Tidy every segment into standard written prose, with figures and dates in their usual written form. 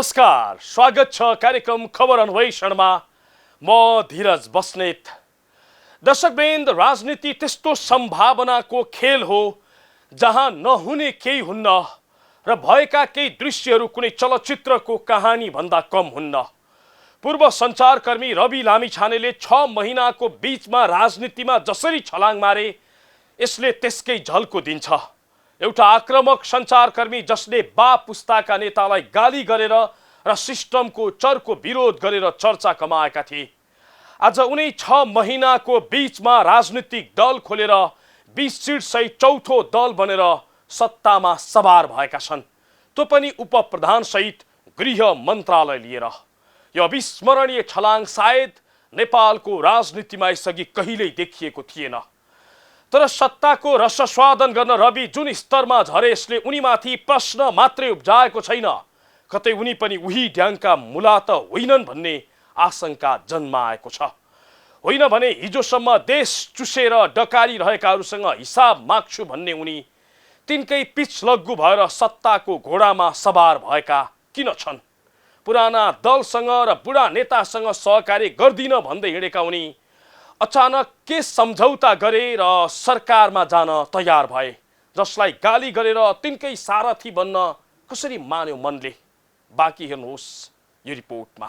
नमस्कार, स्वागत छ कार्यक्रम खबर अन्वेषणमा। म धीरज बस्नेत। दर्शकवृन्द, राजनीति त्यस्तो सम्भावनाको खेल हो जहाँ नहुने केही हुन्न र भएका केही दृश्यहरू कुनै चलचित्रको कहानी भन्दा कम हुन्न। पूर्व सञ्चारकर्मी रवि लामिछानेले 6 महिनाको बीचमा राजनीतिमा जसरी छलाङ मारे, यसले त्यसकै झल्को दिन्छ। एउटा आक्रामक सञ्चारकर्मी जसले बा पुस्ताका नेतालाई गाली गरेर र सिस्टमको चरको विरोध गरेर चर्चा कमाएका थिए, आज उनी 6 महिनाको बीचमा राजनीतिक दल खोलेर 20 सिट सहित चौथो दल बनेर सत्तामा सवार भएका छन्, त्यो पनि उपप्रधान सहित गृह मन्त्रालय लिएर। यो अविस्मरणीय छलाङ सायद नेपालको राजनीतिमा यसअघि कहिल्यै देखिएको थिएन। तर सत्ताको रसस्वादन गर्न रवि जुन स्तरमा झरे, यसले उनीमाथि प्रश्न मात्रै उब्जाएको छैन, कतै उनी पनि उही ढ्याङका मुला त होइनन् भन्ने आशंका जन्माएको छ। होइन भने हिजोसम्म देश चुसेर डकारी रहेकाहरूसँग हिसाब माग्छु भन्ने उनी तिनकै पिच लग्गु भएर सत्ताको घोडामा सवार भएका किन छन्? पुराना दलसँग र बुढा नेतासँग सहकार्य गर्दिन भन्दै हिँडेका उनी अचानक के सम्झौता गरे र सरकारमा जान तयार भए, जसलाई गाली गरेर तिनकै सारथी बन्न कसरी मान्यो मनले? बाँकी हेर्नुहोस् यो रिपोर्टमा।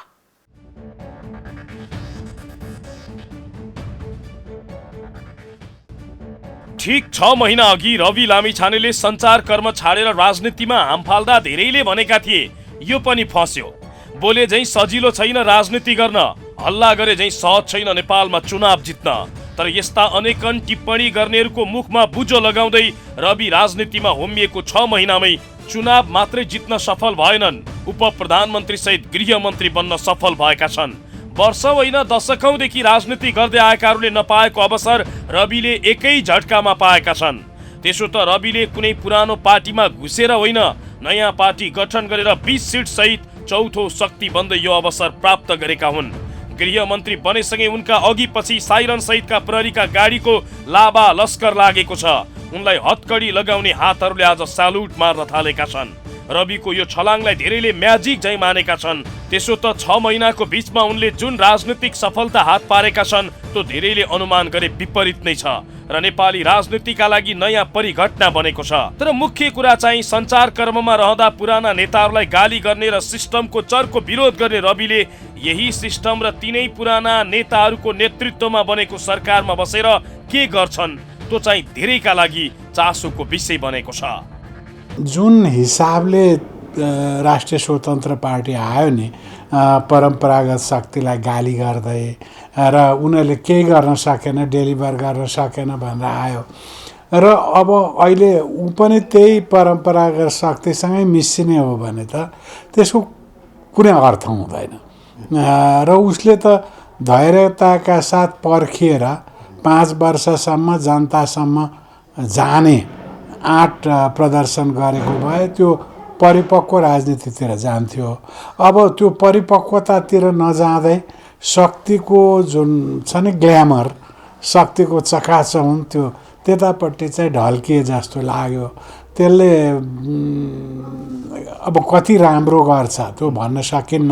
ठिक 6 महिना अघि रवि लामिछानेले सञ्चारकर्म छाडेर राजनीतिमा हाम फाल्दा धेरैले भनेका थिए यो पनि फस्यो। बोले झैं सजिलो छैन राजनीति गर्न, हल्ला गरे झैं सहज छैन नेपालमा चुनाव जित्न। तर यस्ता अनेकन टिप्पणी गर्नेहरूको मुखमा बुझो लगाउँदै रवि राजनीतिमा होमिएको 6 महिनामै चुनाव मात्रै जित्न सफल भएनन्, उपप्रधानमन्त्री सहित गृहमन्त्री बन्न सफल भएका छन्। वर्ष होइन दशकौंदेखि राजनीति गर्दै आएकाहरूले नपाएको अवसर रविले एकै झट्कामा पाएका छन्। त्यसो त रविले कुनै पुरानो पार्टीमा घुसेर होइन, नयाँ पार्टी गठन गरेर 20 सिट सहित चौथो शक्ति बन्दै यो अवसर प्राप्त गरेका हुन्। गृहमन्त्री बनेसँगै उनका अघि पछि साइरन सहितका प्रहरीका गाडीको लाबा लस्कर लागेको छ। उनलाई हतकडी लगाउने हातहरूले आज स्यालुट मार्न थालेका छन्। रविको यो छलाङलाई धेरैले म्याजिक झैं मानेका छन्। त्यसो त 6 महिनाको बीचमा उनले जुन राजनीतिक सफलता हात पारेका छन् त्यो धेरैले अनुमान गरे विपरीत नै छ र नेपाली राजनीतिका लागि नयाँ परिघटना बनेको छ। तर मुख्य कुरा चाहिँ सञ्चारकर्ममा रहँदा पुराना नेताहरूलाई गाली गर्ने र सिस्टमको चरको विरोध गर्ने रविले यही सिस्टम र तिनै पुराना नेताहरूको नेतृत्वमा बनेको सरकारमा बसेर के गर्छन्, त्यो चाहिँ धेरैका लागि चासोको विषय बनेको छ। जुन हिसाबले राष्ट्रिय स्वतन्त्र पार्टी आयो नि, परम्परागत शक्तिलाई गाली गर्दै र उनीहरूले केही गर्न सकेन, डेलिभर गर्न सकेन भनेर आयो र अब अहिले ऊ पनि त्यही परम्परागत शक्तिसँगै मिसिने हो भने त त्यसको कुनै अर्थ हुँदैन। र उसले त धैर्यताका साथ पर्खिएर 5 वर्षसम्म जनतासम्म जाने आँट प्रदर्शन गरेको भए त्यो परिपक्व राजनीतितिर जान्थ्यो। अब त्यो परिपक्वतातिर नजाँदै शक्तिको जुन छ नि ग्ल्यामर, शक्तिको चकाचौँध, त्यो त्यतापट्टि चाहिँ ढल्किए जस्तो लाग्यो। त्यसले अब कति राम्रो गर्छ त्यो भन्न सकिन्न।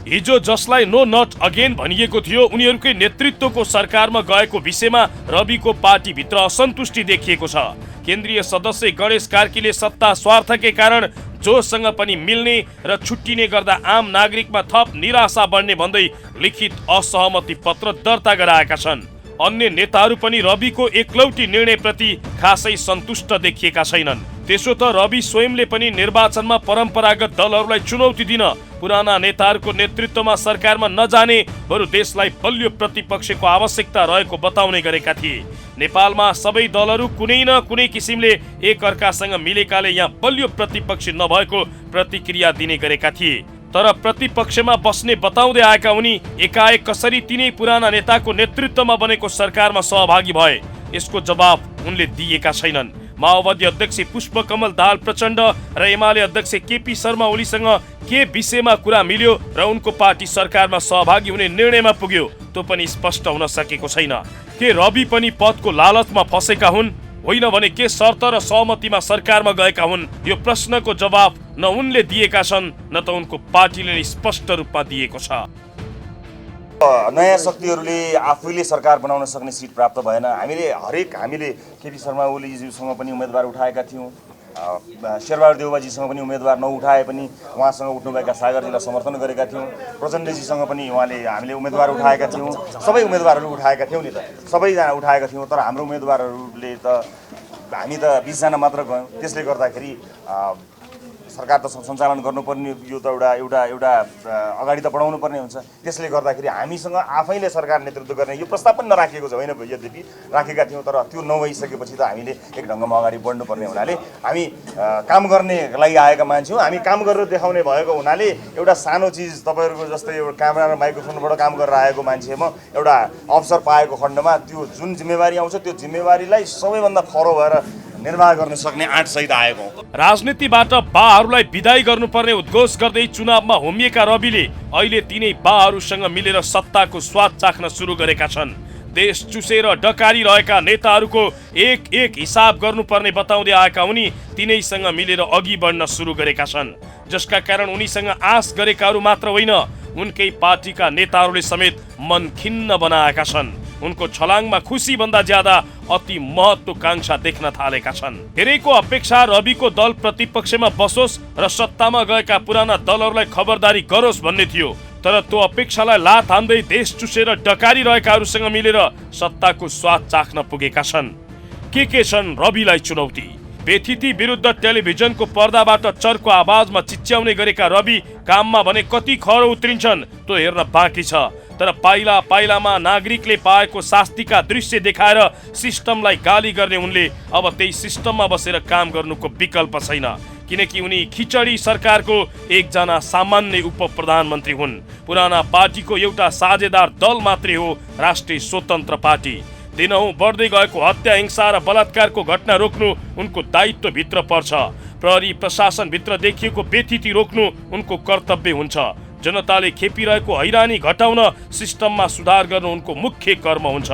हिजो जसलाई नो नट अगेन भनिएको थियो, उनीहरूकै नेतृत्वको सरकारमा गएको विषयमा रविको पार्टीभित्र असन्तुष्टि देखिएको छ। केन्द्रीय सदस्य गणेश कार्कीले सत्ता स्वार्थकै कारण जोसँग पनि मिल्ने र छुट्टिने गर्दा आम नागरिकमा थप निराशा बढ्ने भन्दै लिखित असहमति पत्र दर्ता गराएका छन्। अन्य नेताहरू पनि रविको एकलौटी निर्णयप्रति खासै सन्तुष्ट देखिएका छैनन्। त्यसो त रवि स्वयंले पनि निर्वाचनमा परम्परागत दलहरूलाई चुनौती दिन पुराना नेताहरूको नेतृत्वमा सरकारमा नजाने, बरु देशलाई बलियो प्रतिपक्षको आवश्यकता रहेको बताउने गरेका थिए। नेपालमा सबै दलहरू कुनै न कुनै किसिमले एकअर्कासँग मिलेकाले यहाँ बलियो प्रतिपक्ष नभएको प्रतिक्रिया दिने गरेका थिए। तर प्रतिपक्षमा बस्ने बताउँदै आएका उनी एकाएक कसरी तिनै पुराना नेताको नेतृत्वमा बनेको सरकारमा सहभागी भए, यसको जवाब उनले दिएका छैनन्। माओवादी अध्यक्ष पुष्पकमल दाहाल प्रचण्ड र एमाले अध्यक्ष केपी शर्मा ओलीसँग के विषयमा कुरा मिल्यो र उनको पार्टी सरकारमा सहभागी हुने निर्णयमा पुग्यो, त्यो पनि स्पष्ट हुन सकेको छैन। के रवि पनि पदको लालचमा फसेका हुन्? होइन भने के शर्त र सहमतिमा सरकारमा गएका हुन्? यो प्रश्नको जवाब न उनले दिएका छन् न त उनको पार्टीले स्पष्ट रूपमा दिएको छ। नयाँ शक्तिहरूले आफैले सरकार बनाउन सक्ने सिट प्राप्त भएन। हामीले केपी शर्मा ओलीज्यूसँग पनि उम्मेदवार उठाएका थियौँ, शेरबहादुर देउवाजीसँग पनि उम्मेदवार नउठाए पनि उहाँसँग उठ्नुभएका सागरजीलाई समर्थन गरेका थियौँ। प्रचण्डजीसँग पनि हामीले उम्मेदवार उठाएका थियौँ। सबै उम्मेदवारहरू उठाएका थियौँ नि त, सबैजना उठाएका थियौँ। तर हाम्रो उम्मेदवारहरूले त हामी त 20 जना मात्र गयौँ। त्यसले गर्दाखेरि सरकार त सञ्चालन गर्नुपर्ने, यो त एउटा अगाडि त बढाउनु पर्ने हुन्छ। त्यसले गर्दाखेरि हामीसँग आफैले सरकार नेतृत्व गर्ने यो प्रस्ताव पनि नराखिएको छ, होइन यद्यपि राखेका थियौँ। तर त्यो नभइसकेपछि त हामीले एक ढङ्गमा अगाडि बढ्नुपर्ने हुनाले हामी काम गर्ने लागि आएका मान्छे हौँ। हामी काम गरेर देखाउने भएको हुनाले एउटा सानो चिज तपाईँहरूको जस्तै एउटा क्यामेरा र माइक्रोफोनबाट काम गरेर आएको मान्छेमा एउटा अवसर पाएको खण्डमा त्यो जुन जिम्मेवारी आउँछ त्यो जिम्मेवारीलाई सबैभन्दा खरो भएर निर्वाह गर्न सक्ने आँट सहित आएको हौँ। राजनीतिबाट बाहरूलाई विदाई गर्नुपर्ने उद्घोष गर्दै चुनावमा होमिएका रविले अहिले तिनै बाहरूसँग मिलेर सत्ताको स्वाद चाख्न सुरु गरेका छन्। देश चुसेर डकारी रहेका नेताहरूको एक एक हिसाब गर्नुपर्ने बताउँदै आएका उनी तिनैसँग मिलेर अघि बढ्न सुरु गरेका छन्, जसका कारण उनीसँग आश गरेकाहरू मात्र होइन उनकै पार्टीका नेताहरूले समेत मन खिन्न बनाएका छन्। उनको छलाङमा खुसी भन्दा ज्यादा अति महत्वाकांक्षा देख्न थालेका छन्। धेरैको अपेक्षा रविको दल प्रतिपक्षमा बसोस् र सत्तामा गएका पुराना दलहरूलाई खबरदारी गरोस् भन्ने थियो। तर त्यो अपेक्षालाई लात हान्दै देश चुसेर डकारी रहेकाहरूसँग मिलेर सत्ताको स्वाद चाख्न पुगेका छन्। के छन् रविलाई चुनौती? बेथिति विरुद्ध टेलिभिजनको पर्दाबाट चर्को आवाजमा चिच्याउने गरेका रवि काममा भने कति खरो उत्रिन्छन् त्यो हेर्न बाँकी छ। तर पाइला पाइलामा नागरिकले पाएको शास्तिका दृश्य देखाएर सिस्टमलाई गाली गर्ने उनले अब त्यही सिस्टममा बसेर काम गर्नुको विकल्प छैन, किनकि उनी खिचडी सरकारको एकजना सामान्य उप प्रधानमन्त्री हुन्। पुराना पार्टीको एउटा साझेदार दल मात्रै हो राष्ट्रिय स्वतन्त्र पार्टी। दिनहुँ बढ्दै गएको हत्या, हिंसा र बलात्कारको घटना रोक्नु उनको दायित्वभित्र पर्छ। प्रहरी प्रशासनभित्र देखिएको बेथिति रोक्नु उनको कर्तव्य हुन्छ। जनताले खेपिरहेको हैरानी घटाउन सिस्टममा सुधार गर्नु उनको मुख्य कर्म हुन्छ।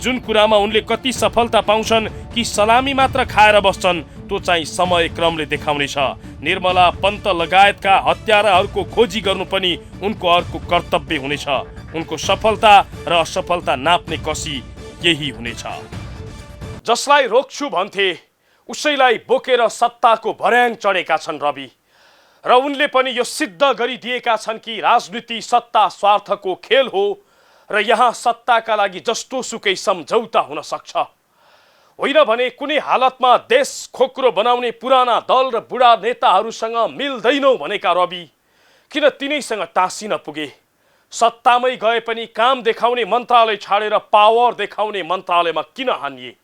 जुन कुरामा उनले कति सफलता पाउँछन् कि सलामी मात्र खाएर बस्छन् त्यो चाहिँ समय क्रमले देखाउनेछ। निर्मला पन्त लगायतका हत्याराहरूको खोजी गर्नु पनि उनको अर्को कर्तव्य हुनेछ। उनको सफलता र असफलता नाप्ने कसी यही हुनेछ। जसलाई रोक्छु भन्थे उसैलाई बोकेर सत्ताको भर्याङ चढेका छन् रवि, र उनले पनि यो सिद्ध गरिदिएका छन् कि राजनीति सत्ता स्वार्थको खेल हो र यहाँ सत्ताका लागि जस्तो सुकै सम्झौता हुन सक्छ। होइन भने कुनै हालतमा देश खोक्रो बनाउने पुराना दल र बुढा नेताहरूसँग मिल्दैनौ भनेका रवि किन तिनैसँग टाँसिन पुगे? सत्तामै गए पनि काम देखाउने मन्त्रालय छाडेर पावर देखाउने मन्त्रालयमा किन हानिए?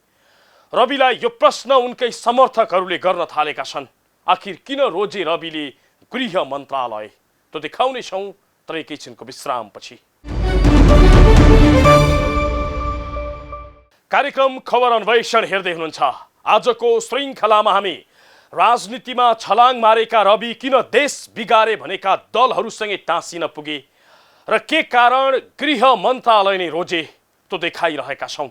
रविलाई यो प्रश्न उनकै समर्थकहरूले गर्न थालेका छन्। आखिर किन रोजे रविले गृह मन्त्रालय? त देखाउने छौं तर एकैछिनको विश्रामपछि। कार्यक्रम खबर अन्वेषण हेर्दै हुनुहुन्छ। आजको श्रृङ्खलामा हामी राजनीतिमा छलाङ मारेका रवि किन देश बिगारे भनेका दलहरूसँगै टाँसिन पुगे र के कारण गृह मन्त्रालय नै रोजे त्यो देखाइरहेका छौं।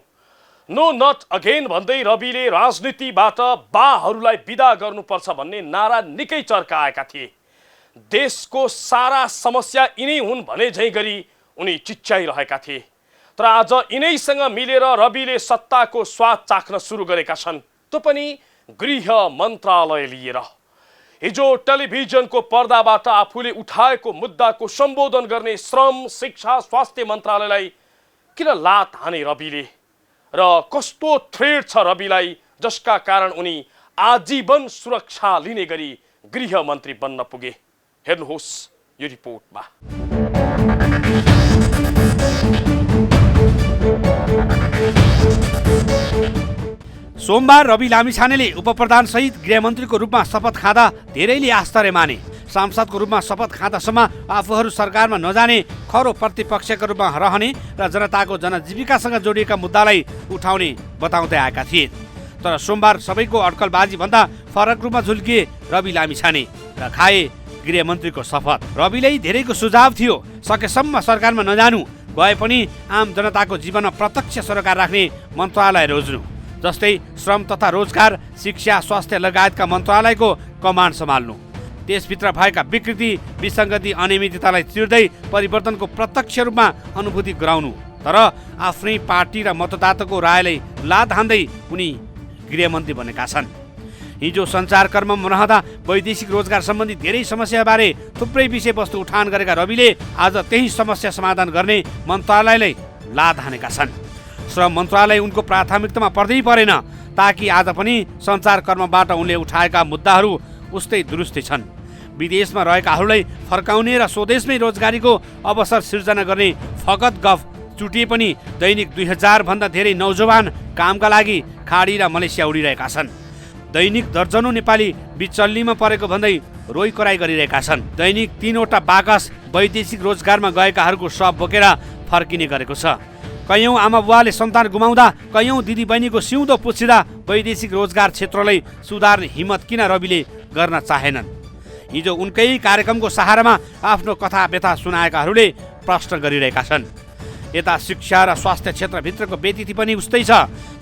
नो नट अगेन भन्दै रविले राजनीतिबाट बाहरूलाई विदा गर्नुपर्छ भन्ने नारा निकै चर्काएका थिए। देशको सारा समस्या यिनै हुन् भने झैं गरी उनी चिच्याइरहेका थिए। तर आज यिनैसँग मिलेर रविले सत्ताको स्वाद चाख्न सुरु गरेका छन्, त्यो पनि गृह मन्त्रालय लिएर। हिजो टेलिभिजनको पर्दाबाट आफूले उठाएको मुद्दाको सम्बोधन गर्ने श्रम, शिक्षा, स्वास्थ्य मन्त्रालयलाई किन लात हाने रविले र कस्तो थ्रेड छ रविलाई जसका कारण उनी आजीवन सुरक्षा लिने गरी गृह मन्त्री बन्न पुगे? हेर्नुहोस् यो रिपोर्टमा। सोमबार रवि लामिछानेले उपप्रधान सहित गृहमन्त्रीको रूपमा शपथ खाँदा धेरैले आश्चर्य माने। सांसदको रूपमा शपथ खाँदासम्म आफूहरू सरकारमा नजाने, खरो प्रतिपक्षको रूपमा रहने र जनताको जनजीविकासँग जोडिएका मुद्दालाई उठाउने बताउँदै आएका थिए। तर सोमबार सबैको अड्कलबाजी भन्दा फरक रूपमा झुल्किए रवि लामिछाने र खाए गृहमन्त्रीको शपथ। रविले धेरैको सुझाव थियो सकेसम्म सरकारमा नजानु, भए पनि आम जनताको जीवनमा प्रत्यक्ष सरोकार राख्ने मन्त्रालय रोज्नु। जस्तै श्रम तथा रोजगार, शिक्षा, स्वास्थ्य लगायतका मन्त्रालयको कमान्ड सम्हाल्नु, त्यसभित्र भएका विकृति, विसङ्गति, अनियमिततालाई चिर्दै परिवर्तनको प्रत्यक्ष रूपमा अनुभूति गराउनु। तर आफ्नै पार्टी र मतदाताको रायलाई लाद हान्दै उनी गृहमन्त्री बनेका छन्। हिजो सञ्चारकर्ममा रहँदा वैदेशिक रोजगार सम्बन्धी धेरै समस्याबारे थुप्रै विषयवस्तु उठान गरेका रविले आज त्यही समस्या समाधान गर्ने मन्त्रालयलाई लाद हानेका छन्। श्रम मन्त्रालय उनको प्राथमिकतामा पर्दै परेन, ताकि आज पनि सञ्चारकर्मबाट उनले उठाएका मुद्दाहरू उस्तै दुरुस्तै छन्। विदेशमा रहेकाहरूलाई फर्काउने र स्वदेशमै रोजगारीको अवसर सिर्जना गर्ने फगत गफ चुटिए पनि दैनिक 2000 भन्दा धेरै नौजवान कामका लागि खाडी र मलेसिया उडिरहेका छन्। दैनिक दर्जनौं नेपाली बिचल्लीमा परेको भन्दै रोइ कराई गरिरहेका छन्। दैनिक 3वटा बाकस वैदेशिक रोजगारमा गएकाहरूको शव बोकेर फर्किने गरेको छ। कयौं आमा बुवाले सन्तान गुमाउँदा, कयौं दिदी बहिनीको सिउँदो पुछिँदा वैदेशिक रोजगार क्षेत्रलाई सुधार्ने हिम्मत किन रविले गर्न चाहेनन्? हिजो उनकै कार्यक्रमको सहारामा आफ्नो कथा व्यथा सुनाएकाहरूले प्रश्न गरिरहेका छन्। यता शिक्षा र स्वास्थ्य क्षेत्रभित्रको व्यतिथि पनि उस्तै छ।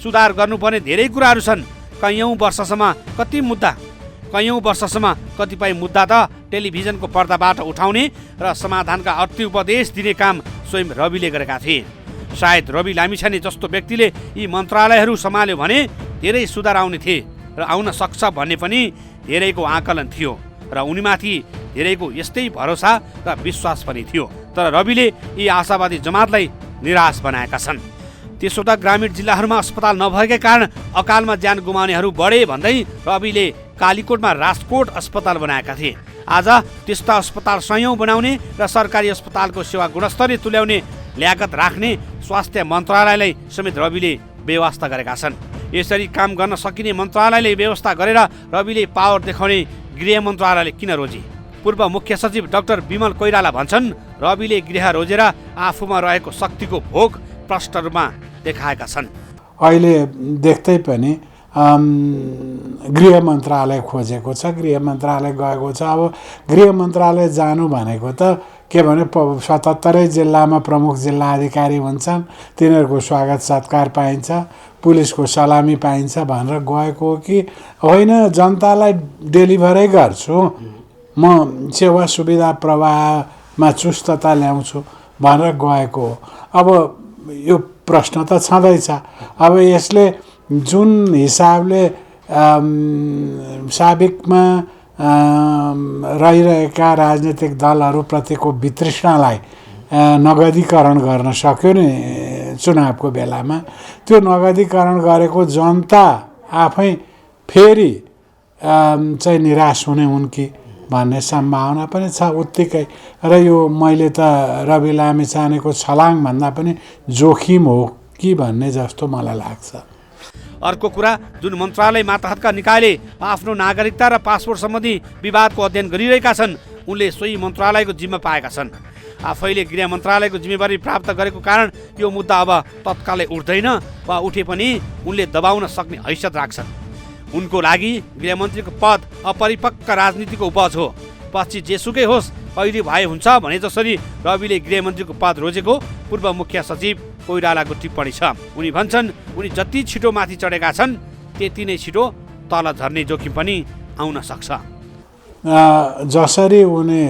सुधार गर्नुपर्ने धेरै कुराहरू छन्। कयौं वर्षसम्म कतिपय मुद्दा त टेलिभिजनको पर्दाबाट उठाउने र समाधानका अति उपदेश दिने काम स्वयं रविले गरेका थिए। सायद रवि लामिछाने जस्तो व्यक्तिले यी मन्त्रालयहरू सम्हाल्यो भने धेरै सुधार आउने थिए र आउन सक्छ भन्ने पनि धेरैको आकलन थियो र उनीमाथि धेरैको यस्तै भरोसा र विश्वास पनि थियो। तर रविले यी आशावादी जमातलाई निराश बनाएका छन्। त्यसो त ग्रामीण जिल्लाहरूमा अस्पताल नभएकै कारण अकालमा ज्यान गुमाउनेहरू बढे भन्दै रविले कालीकोटमा राजकोट अस्पताल बनाएका थिए। आज त्यस्ता अस्पताल सयौं बनाउने र सरकारी अस्पतालको सेवा गुणस्तरीय तुल्याउने ल्यागत राख्ने स्वास्थ्य मन्त्रालयलाई समेत रविले व्यवस्था गरेका छन्। यसरी काम गर्न सकिने मन्त्रालयले व्यवस्था गरेर रविले पावर देखाउने गृह मन्त्रालयले किन रोजे? पूर्व मुख्य सचिव डाक्टर विमल कोइराला भन्छन्, रविले गृह रोजेर आफूमा रहेको शक्तिको भोग प्रष्ट रूपमा देखाएका छन्। अहिले देख्दै पनि गृह मन्त्रालय खोजेको छ, गृह मन्त्रालय गएको छ। अब गृह मन्त्रालय जानु भनेको त के भने 77 जिल्लामा प्रमुख जिल्ला अधिकारी हुन्छन्, तिनीहरूको स्वागत सत्कार पाइन्छ, पुलिसको सलामी पाइन्छ भनेर गएको हो कि होइन जनतालाई डेलिभरै गर्छु, म सेवा सुविधा प्रवाहमा चुस्तता ल्याउँछु भनेर गएको हो। अब यो प्रश्न त छँदैछ। अब यसले जुन हिसाबले साबिकमा रहिरहेका राजनीतिक दलहरूप्रतिको वितृष्णालाई नगदीकरण गर्न सक्यो नि चुनावको बेलामा, त्यो नगदीकरण गरेको जनता आफै फेरि चाहिँ निराश हुने हुन् कि भन्ने सम्भावना पनि छ उत्तिकै। र यो मैले त रवि लामिछानेको छलाङ भन्दा पनि जोखिम हो कि भन्ने जस्तो मलाई लाग्छ। अर्को कुरा, जुन मन्त्रालय मातहतका निकायले आफ्नो नागरिकता र पासपोर्ट सम्बन्धी विवादको अध्ययन गरिरहेका छन्, उनले सोही मन्त्रालयको जिम्मा पाएका छन्। आफैले गृह मन्त्रालयको जिम्मेवारी प्राप्त गरेको कारण यो मुद्दा अब तत्कालै उठ्दैन वा उठे पनि उनले दबाउन सक्ने हैसियत राख्छन्। उनको लागि गृहमन्त्रीको पद अपरिपक्व राजनीतिको उपज हो। पछि जेसुकै होस्, कहिले भए हुन्छ भने जसरी रविले गृहमन्त्रीको पद रोजेको पूर्व मुख्य सचिव कोइरालाको टिप्पणी छ। उनी भन्छन्, उनी जति छिटो माथि चढेका छन् त्यति नै छिटो तल झर्ने जोखिम पनि आउन सक्छ। जसरी उनी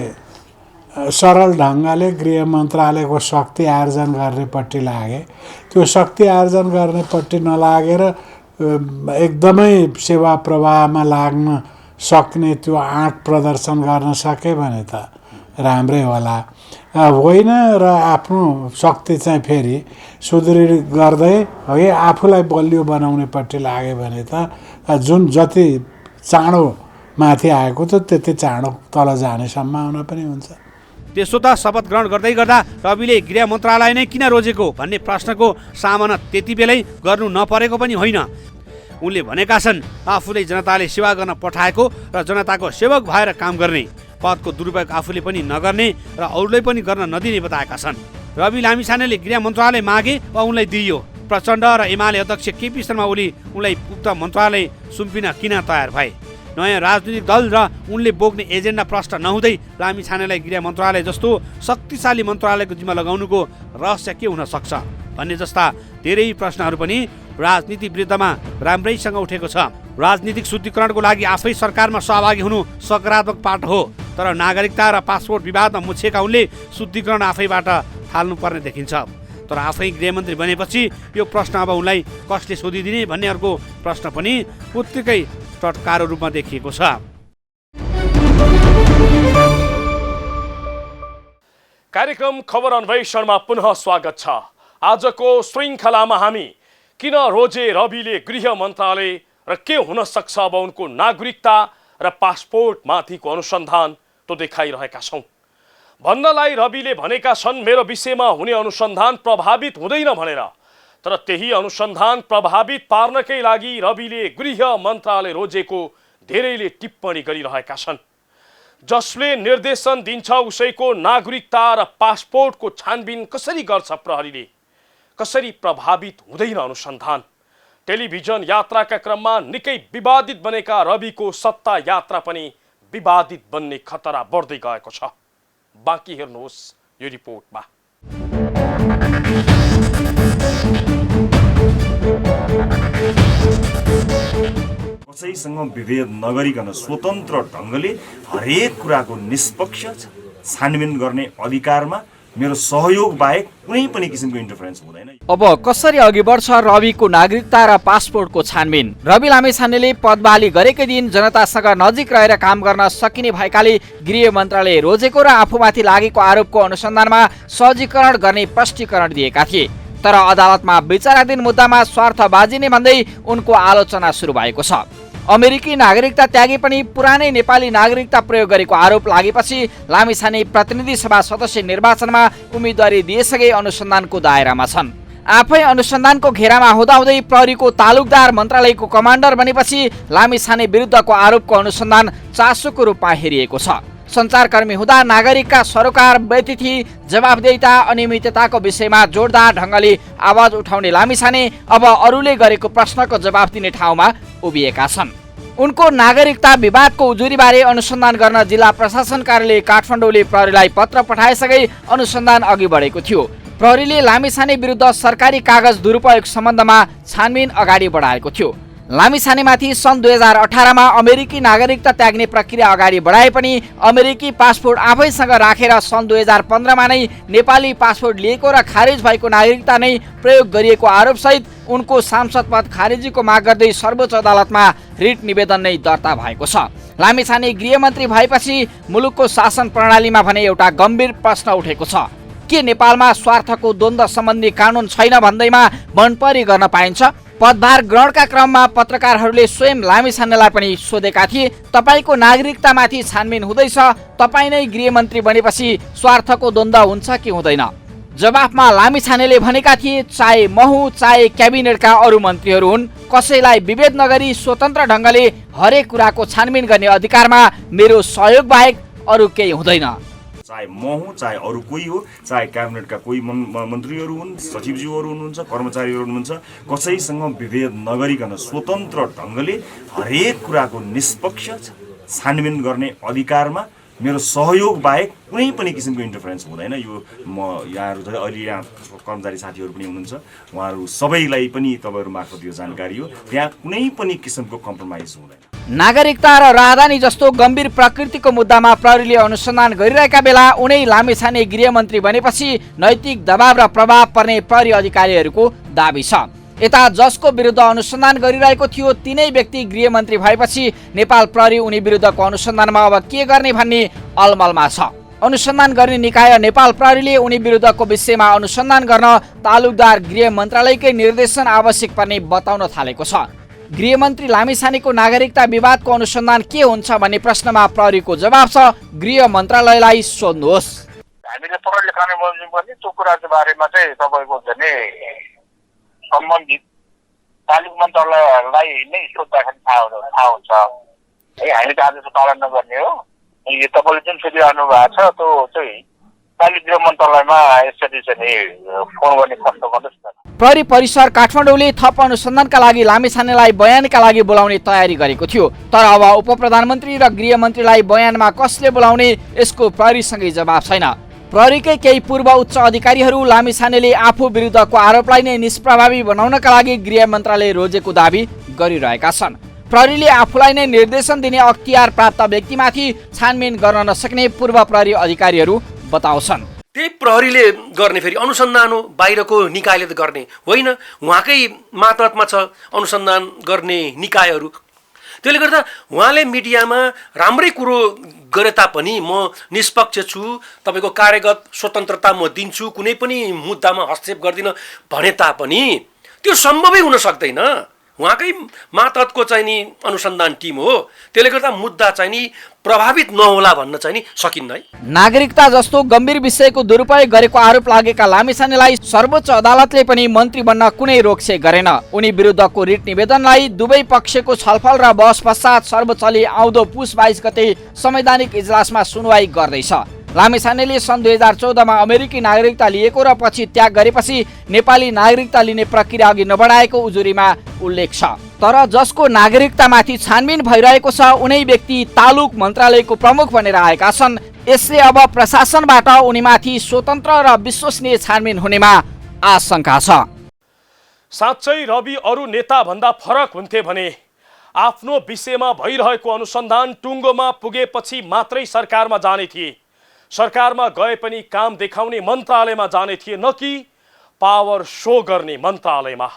सरल ढङ्गले गृह मन्त्रालयको शक्ति आर्जन गर्नेपट्टि लागे, त्यो शक्ति आर्जन गर्नेपट्टि नलागेर एकदमै सेवा प्रवाहमा लाग्न सक्ने त्यो आँट प्रदर्शन गर्न सके भने त राम्रै होला। होइन र आफ्नो शक्ति चाहिँ फेरि सुदृढ गर्दै है आफूलाई बलियो बनाउनेपट्टि लाग्यो भने त जुन जति चाँडो माथि आएको त त्यति चाँडो तल जाने सम्भावना पनि हुन्छ। त्यसो त शपथ ग्रहण गर्दै गर्दा रविले गृह मन्त्रालय नै किन रोजेको भन्ने प्रश्नको सामना त्यति बेलै गर्नु नपरेको पनि होइन। उनले भनेका छन्, आफूले जनताले सेवा गर्न पठाएको र जनताको सेवक भएर काम गर्ने, पदको दुरुपयोग आफूले पनि नगर्ने र अरूलाई पनि गर्न नदिने बताएका छन्। रवि लामिछानेले गृह मन्त्रालय मागे वा उनलाई दिइयो। प्रचण्ड र एमाले अध्यक्ष केपी शर्मा ओली उनलाई उक्त मन्त्रालय सुम्पिन किन तयार भए? नयाँ राजनीतिक दल र उनले बोक्ने एजेन्डा प्रष्ट नहुँदै लामिछानेलाई गृह मन्त्रालय जस्तो शक्तिशाली मन्त्रालयको जिम्मा लगाउनुको रहस्य के हुन सक्छ भन्ने जस्ता धेरै प्रश्नहरू पनि राजनीति विरुद्धमा राम्रैसँग उठेको छ। राजनीतिक शुद्धिकरणको लागि आफै सरकारमा सहभागी हुनु सकारात्मक पाटो हो, तर नागरिकता र पासपोर्ट विवादमा मुछेका उनले शुद्धिकरण आफैबाट थाल्नुपर्ने देखिन्छ। तर आफै गृहमन्त्री बनेपछि यो प्रश्न अब उनलाई कसले सोधिदिने भन्ने अर्को प्रश्न पनि उत्तिकै टटकारो रूपमा देखिएको छ। कार्यक्रम खबर अन्वेषणमा पुनः स्वागत छ। आजको श्रृङ्खलामा हामी किन रोजे रविले गृह मन्त्रालय र के हुन सक्छ अब उनको नागरिकता र पासपोर्ट माथिको अनुसन्धान तो देखाइरहेका छौँ। भन्नलाई रविले भनेका छन् मेरो विषयमा हुने अनुसन्धान प्रभावित हुँदैन भनेर, तर त्यही अनुसन्धान प्रभावित पार्नकै लागि रविले गृह मन्त्रालय रोजेको धेरैले टिप्पणी गरिरहेका छन्। जसले निर्देशन दिन्छ उसैको नागरिकता र पासपोर्टको छानबिन कसरी गर्छ प्रहरीले, कसरी प्रभावित हुँदैन अनुसन्धान। टेलिभिजन यात्राका क्रममा निकै विवादित बनेका रविको सत्ता यात्रा पनि विवादित बन्ने खतरा बढ्दै गएको छ। बाँकी हेर्नुहोस् यो रिपोर्टमा। कसैसँग विभेद नगरिकन स्वतन्त्र ढङ्गले हरेक कुराको निष्पक्ष छानबिन गर्ने अधिकारमा मेरो सहयोग बाहेक कुनै पनि किसिमको इन्टरफेरेन्स हुँदैन। अब कसरी अघि बढ्छ रविको नागरिकता र पासपोर्टको छानबिन? रवि लामिछानेले पदबाली गरेकै दिन जनतासँग नजिक रहेर काम गर्न सकिने भएकाले गृह मन्त्रालय रोजेको र आफूमाथि लागेको आरोपको अनुसन्धानमा सहजीकरण गर्ने स्पष्टीकरण दिएका थिए। तर अदालतमा विचाराधीन मुद्दामा स्वार्थबाजी नै भन्दै उनको आलोचना सुरु भएको छ। अमेरिकी नागरिकता त्यागे पनि पुरानै नेपाली नागरिकता प्रयोग गरेको आरोप लागेपछि लामिछाने प्रतिनिधि सभा सदस्य निर्वाचनमा उम्मेदवारी दिएसँगै अनुसन्धानको दायरामा छन्। आफै अनुसन्धानको घेरामा हुँदाहुँदै प्रहरीको तालुकदार मन्त्रालयको कमान्डर बनेपछि लामिछाने विरुद्धको आरोपको अनुसन्धान चासोको रूपमा हेरिएको छ। सञ्चारकर्मी हुँदा नागरिकका सरोकार, व्यतिथि, जवाबदेहिता, अनियमितताको विषयमा जोरदार ढङ्गले आवाज उठाउने लामिछाने अब अरूले गरेको प्रश्नको जवाब दिने ठाउँमा उभिएका छन्। उनको नागरिकता विवादको उजुरीबारे अनुसन्धान गर्न जिल्ला प्रशासन कार्यालय काठमाडौँले प्रहरीलाई पत्र पठाएसँगै अनुसन्धान अघि बढेको थियो। प्रहरीले लामिछाने विरुद्ध सरकारी कागज दुरुपयोग सम्बन्धमा छानबिन अगाडि बढाएको थियो। लामिछानेमाथि सन् 2018मा अमेरिकी नागरिकता त्याग्ने प्रक्रिया अगाडि बढाए पनि अमेरिकी पासपोर्ट आफैसँग राखेर सन् 2015मा नै नेपाली पासपोर्ट लिएको र खारेज भएको नागरिकता नै प्रयोग गरिएको आरोपसहित उनको सांसद पद खारेजीको माग गर्दै सर्वोच्च अदालतमा रिट निवेदन नै दर्ता भएको छ। लामिछाने गृहमन्त्री भएपछि मुलुकको शासन प्रणालीमा भने एउटा गम्भीर प्रश्न उठेको छ। के नेपालमा स्वार्थको द्वन्द्व सम्बन्धी कानुन छैन भन्दैमा मनपरी गर्न पाइन्छ? पदभार ग्रहणका क्रममा पत्रकारहरूले स्वयं लामिछानेलाई पनि सोधेका थिए, तपाईको नागरिकतामाथि छानबिन हुँदैछ, तपाईँ नै गृहमन्त्री बनेपछि स्वार्थको द्वन्द्व हुन्छ कि हुँदैन? जवाफमा लामिछानेले भनेका थिए चाहे म हुँ चाहे क्याबिनेटका अरू मन्त्रीहरू हुन्, कसैलाई विभेद नगरी स्वतन्त्र ढङ्गले हरेक कुराको छानबिन गर्ने अधिकारमा मेरो सहयोग बाहेक अरू केही हुँदैन। चाहे म हुँ चाहे अरू कोही हो, चाहे क्याबिनेटका कोही मन्त्रीहरू हुन्, सचिवज्यूहरू हुनुहुन्छ, कर्मचारीहरू हुनुहुन्छ, कसैसँग विभेद नगरिकन स्वतन्त्र ढङ्गले हरेक कुराको निष्पक्ष छानबिन गर्ने अधिकारमा मेरो सहयोग बाहेक कुनै पनि किसिमको इन्टरफेरेन्स हुँदैन। यो म यहाँहरू अहिले यहाँ कर्मचारी साथीहरू पनि हुनुहुन्छ, उहाँहरू सबैलाई पनि तपाईँहरू मार्फत यो जानकारी हो, त्यहाँ कुनै पनि किसिमको कम्प्रोमाइज हुँदैन। नागरिकता र राजधानी जस्तो गम्भीर प्रकृतिको मुद्दामा प्रहरीले अनुसन्धान गरिरहेका बेला उनै लामिछाने गृहमन्त्री बनेपछि नैतिक दबाव र प्रभाव पर्ने प्रहरी अधिकारीहरूको दाबी छ। यता जसको विरुद्ध अनुसन्धान गरिरहेको थियो तिनै व्यक्ति गृहमन्त्री भएपछि नेपाल प्रहरी उनी विरुद्धको अनुसन्धानमा अब के गर्ने भन्ने अलमलमा छ। अनुसन्धान गर्ने निकाय नेपाल प्रहरीले उनी विरुद्धको विषयमा अनुसन्धान गर्न तालुकदार गृह मन्त्रालयकै निर्देशन आवश्यक पर्ने बताउन थालेको छ। गृहमन्त्री लामिछानेको नागरिकता विवादको अनुसन्धान के हुन्छ भन्ने प्रश्नमा प्रहरीको जवाब छ, गृह मन्त्रालयलाई सोध्नुहोस्। हामीले प्रहरीले खाने पनि त्यो कुराको बारेमा चाहिँ तपाईँको सम्बन्धित तालुक मन्त्रालयलाई नै सोद्धाखेरि थाहा हुन्छ है। हामीले त आदेश पालन नगर्ने हो। यो तपाईँले जुन सोधिरहनु भएको छ त्यो चाहिँ तालुक गृह मन्त्रालयमा यसरी चाहिँ फोन गर्ने प्रश्न गर्नुहोस् न। प्रहरी परिसर काठमाडौँले थप अनुसन्धानका लागि लामिछानेलाई बयानका लागि बोलाउने तयारी गरेको थियो, तर अब उपप्रधानमन्त्री र गृहमन्त्रीलाई बयानमा कसले बोलाउने यसको प्रहरीसँगै जवाब छैन। प्रहरीकै केही पूर्व उच्च अधिकारीहरू लामिछानेले आफू विरुद्धको आरोपलाई नै निष्प्रभावी बनाउनका लागि गृह मन्त्रालय रोजेको दावी गरिरहेका छन्। प्रहरीले आफूलाई नै निर्देशन दिने अख्तियार प्राप्त व्यक्तिमाथि छानबिन गर्न नसक्ने पूर्व प्रहरी अधिकारीहरू बताउँछन्। त्यही प्रहरीले गर्ने फेरि अनुसन्धान हो, बाहिरको निकायले त गर्ने होइन, उहाँकै मातहतमा छ अनुसन्धान गर्ने निकायहरू। त्यसले गर्दा उहाँले मिडियामा राम्रै कुरो गरे तापनि म निष्पक्ष छु, तपाईँको कार्यगत स्वतन्त्रता म दिन्छु, कुनै पनि मुद्दामा हस्तक्षेप गर्दिनँ भने तापनि त्यो सम्भवै हुन सक्दैन। उहाँकै मातहतको चाहिँ नि अनुसन्धान टिम हो, त्यसले गर्दा मुद्दा चाहिँ नि प्रभावित नहोला भन्न चाहिँ नि सकिन्न है। नागरिकता जस्तो गम्भीर विषयको दुरुपयोग गरेको आरोप लागेका लामिछानेलाई सर्वोच्च अदालतले पनि मन्त्री बन्न कुनै रोकछेक गरेन। उनी विरुद्धको रिट निवेदनलाई दुवै पक्षको छलफल र बहस पश्चात सर्वोच्चले आउँदो पुस 22 गते संवैधानिक इजलासमा सुनवाई गर्दैछ। लामिछानेले सन् 2014मा अमेरिकी नागरिकता लिएको र पछि त्याग गरेपछि नेपाली नागरिकता लिने प्रक्रिया अघि नबढाएको उजुरीमा उल्लेख छ। तर जसको नागरिकतामाथि छानबिन भइरहेको छ उनै व्यक्ति तालुक मन्त्रालयको प्रमुख बनेर आएका छन्। यसले अब प्रशासनबाट उनीमाथि स्वतन्त्र र विश्वसनीय छानबिन हुनेमा आशंका छ। साँच्चै रवि अरू नेताभन्दा फरक हुन्थे भने आफ्नो विषयमा भइरहेको अनुसन्धान टुङ्गोमा पुगेपछि मात्रै सरकारमा जाने थिए। सरकारमा गए पनि काम देखाउने मन्त्रालयमा जाने थिए, न कि पावर शो गर्ने मन्त्रालयमा।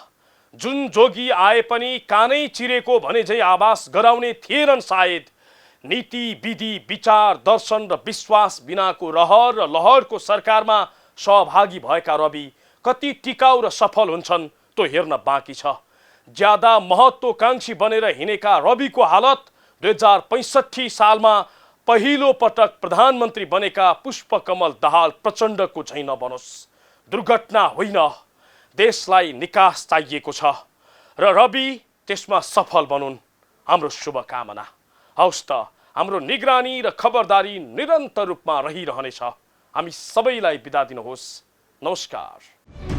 जुन जोगी आए पनि कानै चिरेको भने झै आवाज गराउने थिएनन् सायद। नीति, विधि, विचार, दर्शन र विश्वास बिनाको रहर र लहरको सरकारमा सहभागी भएका रवि कति टिकाउ र सफल हुन्छन् त्यो हेर्न बाँकी छ। ज्यादा महत्त्वकांक्षी बनेर हिँडेका रविको हालत 2065 सालमा पहिलो पटक प्रधानमन्त्री बनेका पुष्पकमल दाहाल प्रचण्डको झैँ नबनोस्। दुर्घटना होइन, देशलाई निकास चाहिएको छ र रवि त्यसमा सफल बनुन्, हाम्रो शुभकामना। हवस् त, हाम्रो निगरानी र खबरदारी निरन्तर रूपमा रहिरहनेछ। हामी सबैलाई बिदा दिनुहोस्। नमस्कार।